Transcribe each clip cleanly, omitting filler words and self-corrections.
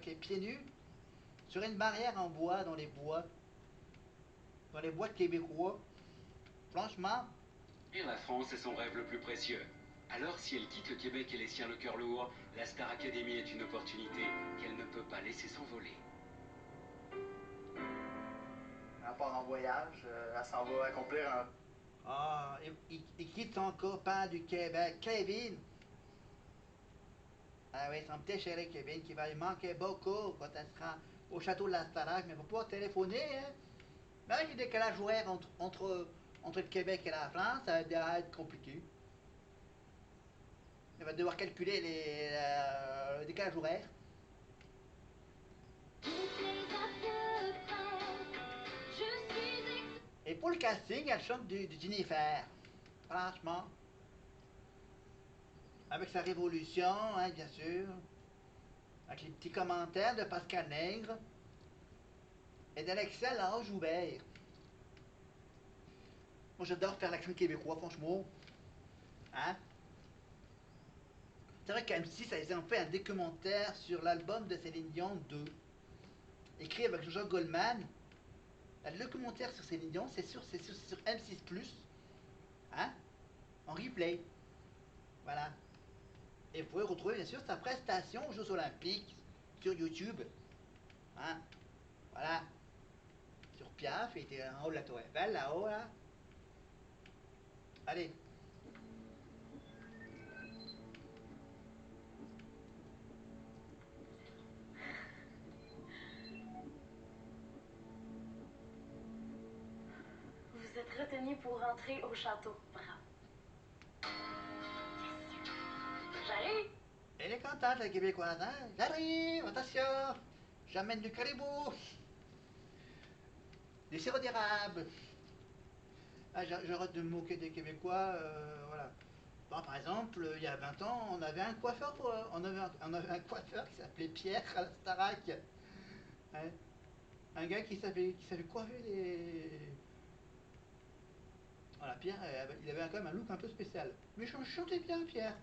les pieds nus sur une barrière en bois dans les bois québécois. Franchement, Et la France est son rêve le plus précieux. Alors si elle quitte le Québec et les siens le cœur lourd, la Star Academy est une opportunité qu'elle ne peut pas laisser s'envoler. Elle part en voyage, elle s'en va accomplir un... ah, il quitte son copain du Québec, Kevin. Ah oui, son petit chéri Kevin qui va lui manquer beaucoup quand elle sera au château de la Starac, mais il va pouvoir téléphoner. Hein. Mais avec le décalage horaire entre le Québec et la France, ça va être compliqué. Il va devoir calculer le décalage horaire. Et pour le casting, elle chante du Jennifer. Franchement. Avec sa révolution, hein, bien sûr. Avec les petits commentaires de Pascal Nègre. Et d'Alexia Joubert. Moi j'adore faire l'accent québécois, franchement. Hein? C'est vrai qu'M6, ils ont fait un documentaire sur l'album de Céline Dion 2. Écrit avec Jean Goldman. Le documentaire sur Céline Dion, c'est sur M6+. Hein? En replay. Voilà. Et vous pouvez retrouver bien sûr sa prestation aux Jeux Olympiques sur YouTube. Hein? Voilà. Sur Piaf, il était en haut de la Tour Eiffel, là-haut, là. Allez. Vous êtes retenu pour rentrer au château. Bravo. J'arrive. Elle est contente, la Québécoise, hein? J'arrive, attention. J'amène du caribou. Des sirops d'érable. Ah, j'arrête de me moquer des Québécois, voilà. Bon, par exemple, il y a 20 ans, on avait un coiffeur, on avait un coiffeur qui s'appelait Pierre à la Starac. Hein, un gars qui savait coiffer les... Voilà, Pierre, il avait quand même un look un peu spécial. Mais je chantais bien, Pierre.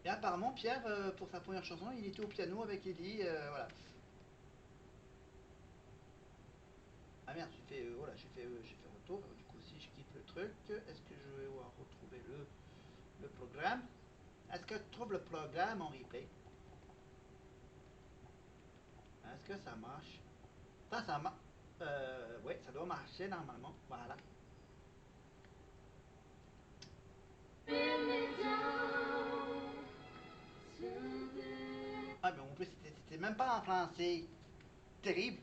Et apparemment, Pierre, pour sa première chanson, il était au piano avec Eddie, voilà. Ah merde, voilà, j'ai fait retour. Du coup, si je quitte le truc, est-ce que je vais pouvoir retrouver le programme? Est-ce que tu trouves le programme en replay? Est-ce que ça marche? Ça marche. Oui, ça doit marcher normalement. Voilà. Ah, mais en plus, c'était même pas en français. Terrible.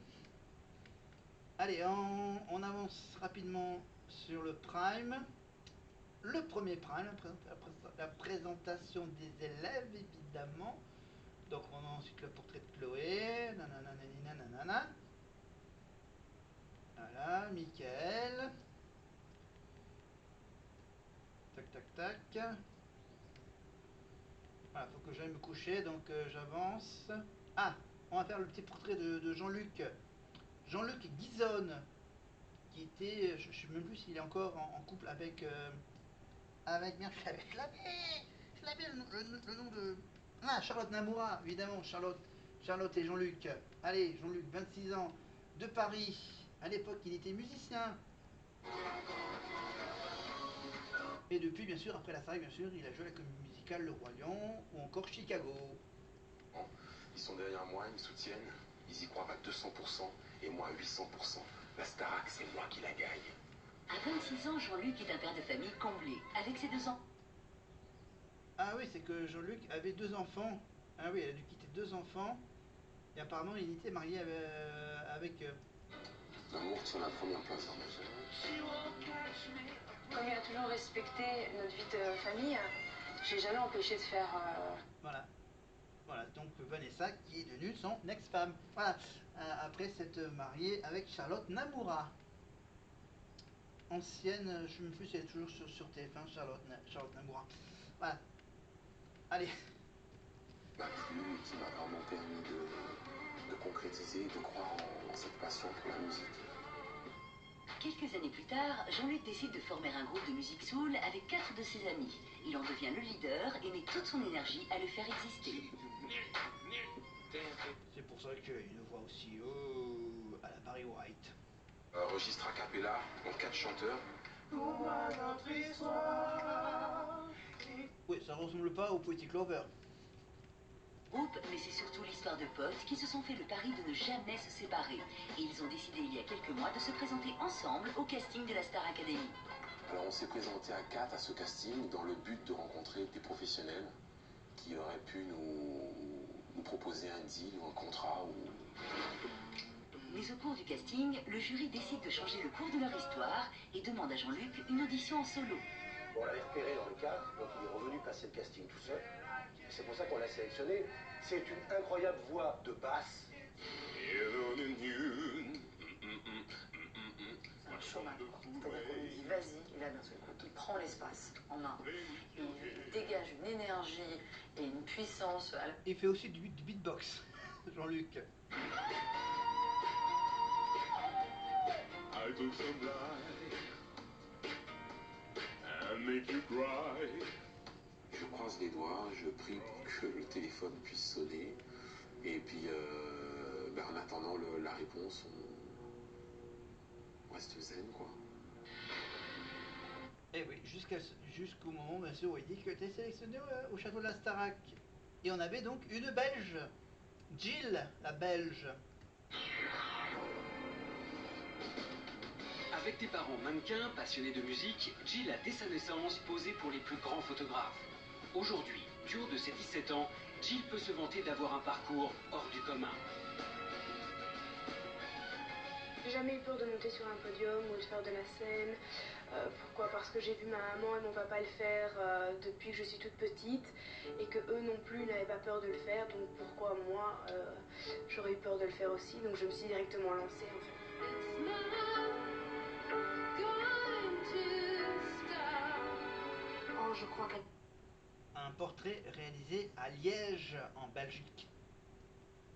Allez, on avance rapidement sur le Prime. Le premier Prime, la présentation des élèves, évidemment. Donc, on a ensuite le portrait de Chloé. Nanana. Voilà, Michael. Tac, tac, tac. Voilà, faut que j'aille me coucher, donc j'avance. Ah, on va faire le petit portrait de Jean-Luc. Jean-Luc Guizone, qui était, je ne sais même plus s'il est encore en couple avec bien, je l'avais le nom de... Ah, Charlotte Namoura, évidemment, Charlotte et Jean-Luc. Allez, Jean-Luc, 26 ans, de Paris. À l'époque, il était musicien. Et depuis, bien sûr, après la saga, bien sûr, il a joué la comédie musicale Le Roi Lion ou encore Chicago. Ils sont derrière moi, ils me soutiennent. Ils y croient à 200% et moi à 800%. La Starac, c'est moi qui la gagne. À 26 ans, Jean-Luc est un père de famille comblé, avec ses 2 ans. Ah oui, c'est que Jean-Luc avait 2 enfants. Ah oui, il a dû quitter 2 enfants. Et apparemment, il était marié avec L'amour tient la première place dans nos vies. Comme il a toujours respecté notre vie de famille, j'ai jamais empêché de faire... voilà. Voilà, donc Vanessa qui est devenue son ex-femme. Voilà, après s'être mariée avec Charlotte Namoura. Ancienne, je me souviens si elle est toujours sur TF1, Charlotte Namoura. Voilà. Allez. M'a plu et qui m'a vraiment permis de concrétiser et de croire en cette passion pour la musique. Quelques années plus tard, Jean-Luc décide de former un groupe de musique soul avec 4 de ses amis. Il en devient le leader et met toute son énergie à le faire exister. C'est pour ça qu'il a une voix aussi à la Barry White. Registre a cappella, donc 4 chanteurs. Oui, ça ressemble pas au Poetic Lover. Groupe, mais c'est surtout l'histoire de potes qui se sont fait le pari de ne jamais se séparer. Et ils ont décidé il y a quelques mois de se présenter ensemble au casting de la Star Academy. Alors on s'est présenté à 4 à ce casting dans le but de rencontrer des professionnels qui auraient pu nous proposer un deal ou un contrat. Mais au cours du casting, le jury décide de changer le cours de leur histoire et demande à Jean-Luc une audition en solo. On l'avait repéré dans le cadre, donc il est revenu passer le casting tout seul. C'est pour ça qu'on l'a sélectionné. C'est une incroyable voix de basse. C'est un showman, quoi. C'est-à-dire qu'on lui dit vas-y, et là d'un seul coup, il prend l'espace en main. Il dégage une énergie et une puissance. Il fait aussi du beatbox, Jean-Luc. I took some light and make you cry. Je croise les doigts, je prie pour que le téléphone puisse sonner. Et puis, en attendant la réponse, on reste zen, quoi. Et oui, jusqu'au moment, bien sûr, où il dit que tu es sélectionné au château de la Starac. Et on avait donc une Belge, Jill, la Belge. Avec des parents mannequins, passionnés de musique, Jill a dès sa naissance posé pour les plus grands photographes. Aujourd'hui, du haut de ses 17 ans, Jill peut se vanter d'avoir un parcours hors du commun. J'ai jamais eu peur de monter sur un podium ou de faire de la scène. Pourquoi? Parce que j'ai vu ma maman et mon papa le faire depuis que je suis toute petite et que eux non plus n'avaient pas peur de le faire. Donc pourquoi moi j'aurais eu peur de le faire aussi? Donc je me suis directement lancée en fait. Oh, je crois qu'elle... Un portrait réalisé à Liège, en Belgique.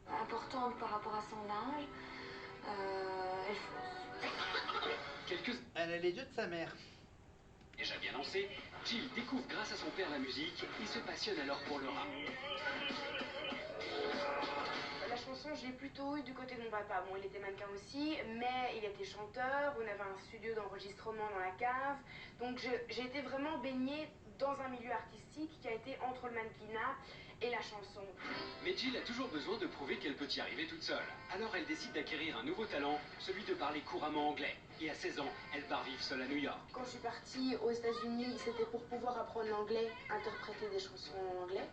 Importante par rapport à son âge. Elle a les yeux de sa mère. Déjà bien lancé, Jill découvre grâce à son père la musique et se passionne alors pour le rap. La chanson, je l'ai plutôt eu du côté de mon papa. Bon, il était mannequin aussi, mais il était chanteur. On avait un studio d'enregistrement dans la cave. Donc j'ai été vraiment baignée dans un milieu artistique qui a été entre le mannequinat et la chanson. Mais Jill a toujours besoin de prouver qu'elle peut y arriver toute seule. Alors elle décide d'acquérir un nouveau talent, celui de parler couramment anglais. Et à 16 ans, elle part vivre seule à New York. Quand je suis partie aux États-Unis, c'était pour pouvoir apprendre l'anglais, interpréter des chansons en anglais.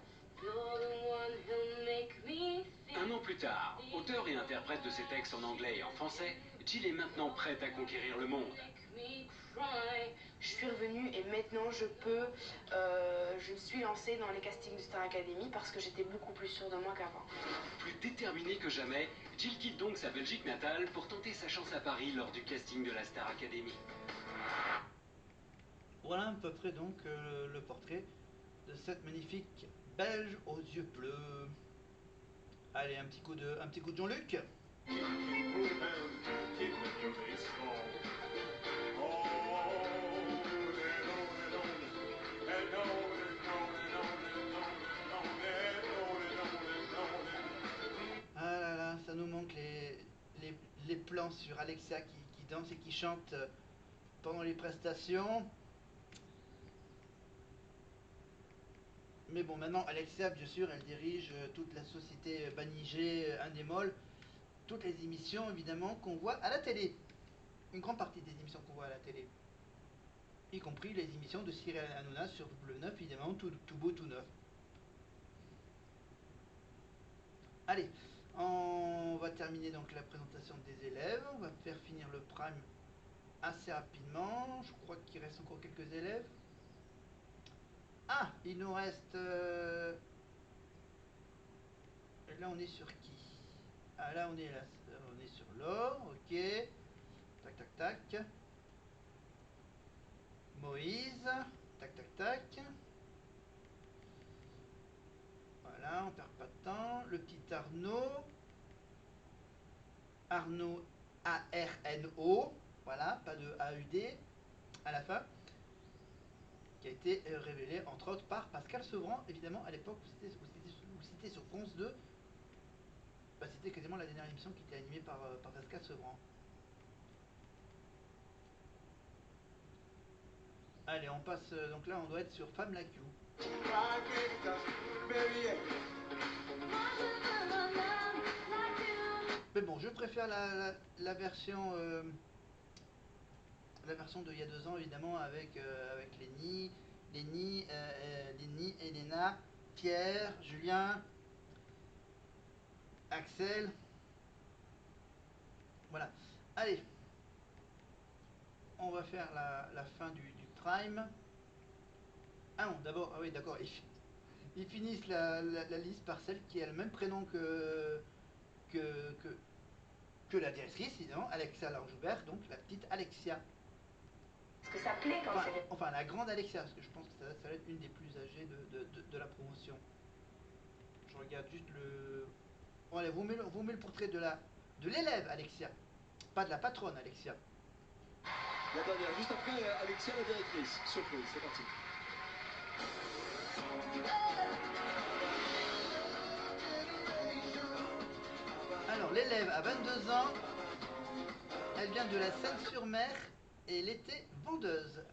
Un an plus tard, auteur et interprète de ses textes en anglais et en français, Jill est maintenant prête à conquérir le monde. Je suis revenue et maintenant je me suis lancée dans les castings de Star Academy parce que j'étais beaucoup plus sûre de moi qu'avant. Plus déterminée que jamais, Jill quitte donc sa Belgique natale pour tenter sa chance à Paris lors du casting de la Star Academy. Voilà à peu près donc le portrait de cette magnifique Belge aux yeux bleus. Allez, un petit coup de Jean-Luc. Ah là là, ça nous manque les plans sur Alexia qui danse et qui chante pendant les prestations. Mais bon, maintenant, Alexia, bien sûr, elle dirige toute la société Banijé, Indémol, toutes les émissions, évidemment, qu'on voit à la télé. Une grande partie des émissions qu'on voit à la télé. Y compris les émissions de Cyril Hanouna sur W9, évidemment, tout beau, tout neuf. Allez, on va terminer donc la présentation des élèves. On va faire finir le prime assez rapidement. Je crois qu'il reste encore quelques élèves. Ah, il nous reste... Là, on est sur qui? Ah, là, on est sur l'or, ok. Tac, tac, tac. Moïse. Tac, tac, tac. Voilà, on perd pas de temps. Le petit Arnaud. Arnaud, A-R-N-O. Voilà, pas de AUD à la fin, qui a été révélé entre autres par Pascal Sevran, évidemment à l'époque où c'était sur France 2, bah, c'était quasiment la dernière émission qui était animée par Pascal Sevran. Allez, on passe, donc là on doit être sur Femme Like You. Mais bon, je préfère la version d'il y a 2 ans, évidemment, avec Lenny, Elena, Pierre, Julien, Axel. Voilà. Allez, on va faire la fin du Prime. Ah non, d'abord, ah oui, d'accord, ils finissent la liste par celle qui a le même prénom que la directrice, évidemment, Alexia Lanjoubert, donc la petite Alexia. Parce que ça plaît quand c'est... Enfin, la grande Alexia, parce que je pense que ça va être une des plus âgées de la promotion. Je regarde juste le... Bon, allez, vous mettez le portrait de l'élève Alexia, pas de la patronne Alexia. La dernière, juste après Alexia, la directrice. Surprise, c'est parti. Alors, l'élève a 22 ans, elle vient de la Seine-sur-Mer et elle était vendeuse.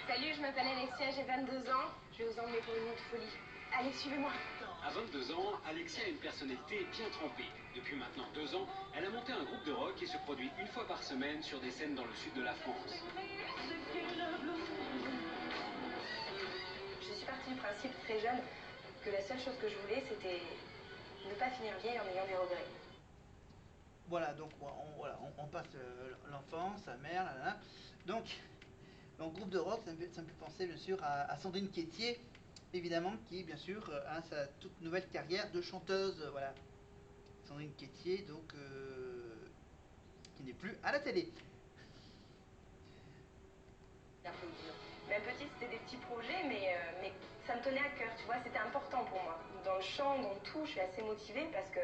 Salut, je m'appelle Alexia, j'ai 22 ans. Je vais vous emmener pour une nuit de folie. Allez, suivez-moi. À 22 ans, Alexia a une personnalité bien trempée. Depuis maintenant 2 ans, elle a monté un groupe de rock et se produit une fois par semaine sur des scènes dans le sud de la France. Je suis partie du principe très jeune que la seule chose que je voulais, c'était ne pas finir vieille en ayant des regrets. Voilà, donc on passe l'enfant, sa mère, là. Donc groupe de rock, ça me fait penser bien sûr à Sandrine Quétier, évidemment, qui bien sûr a sa toute nouvelle carrière de chanteuse, voilà. Sandrine Quétier, donc qui n'est plus à la télé. Même petite, c'était des petits projets, mais ça me tenait à cœur, tu vois, c'était important pour moi. Dans le chant, dans tout, je suis assez motivée parce que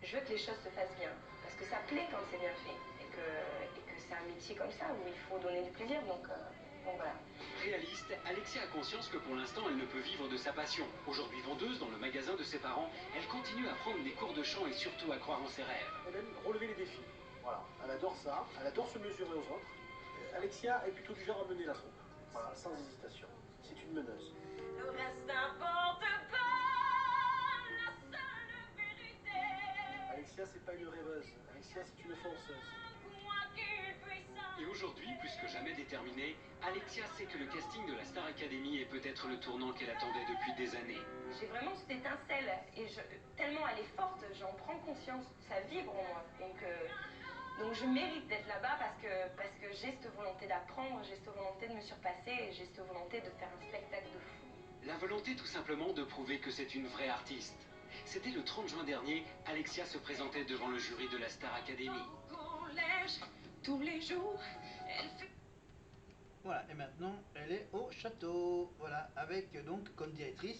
je veux que les choses se fassent bien. Parce que ça plaît quand c'est bien fait. Et que c'est un métier comme ça où il faut donner du plaisir, donc voilà. Réaliste, Alexia a conscience que pour l'instant, elle ne peut vivre de sa passion. Aujourd'hui vendeuse dans le magasin de ses parents, elle continue à prendre des cours de chant et surtout à croire en ses rêves. Elle aime relever les défis. Voilà, elle adore ça, elle adore se mesurer aux autres. Alexia est plutôt du genre à mener la troupe. Voilà, sans hésitation. C'est une meneuse. Le reste n'importe pas, la seule vérité. Alexia, c'est pas une rêveuse. Alexia, c'est une fonceuse. Et aujourd'hui, plus que jamais déterminée, Alexia sait que le casting de la Star Academy est peut-être le tournant qu'elle attendait depuis des années. J'ai vraiment cette étincelle et tellement elle est forte, j'en prends conscience, ça vibre en moi. Donc je mérite d'être là-bas parce que j'ai cette volonté d'apprendre, j'ai cette volonté de me surpasser et j'ai cette volonté de faire un spectacle de fou. La volonté tout simplement de prouver que c'est une vraie artiste. C'était le 30 juin dernier, Alexia se présentait devant le jury de la Star Academy. Tous les jours, elle fait... Voilà, et maintenant elle est au château, voilà, avec donc comme directrice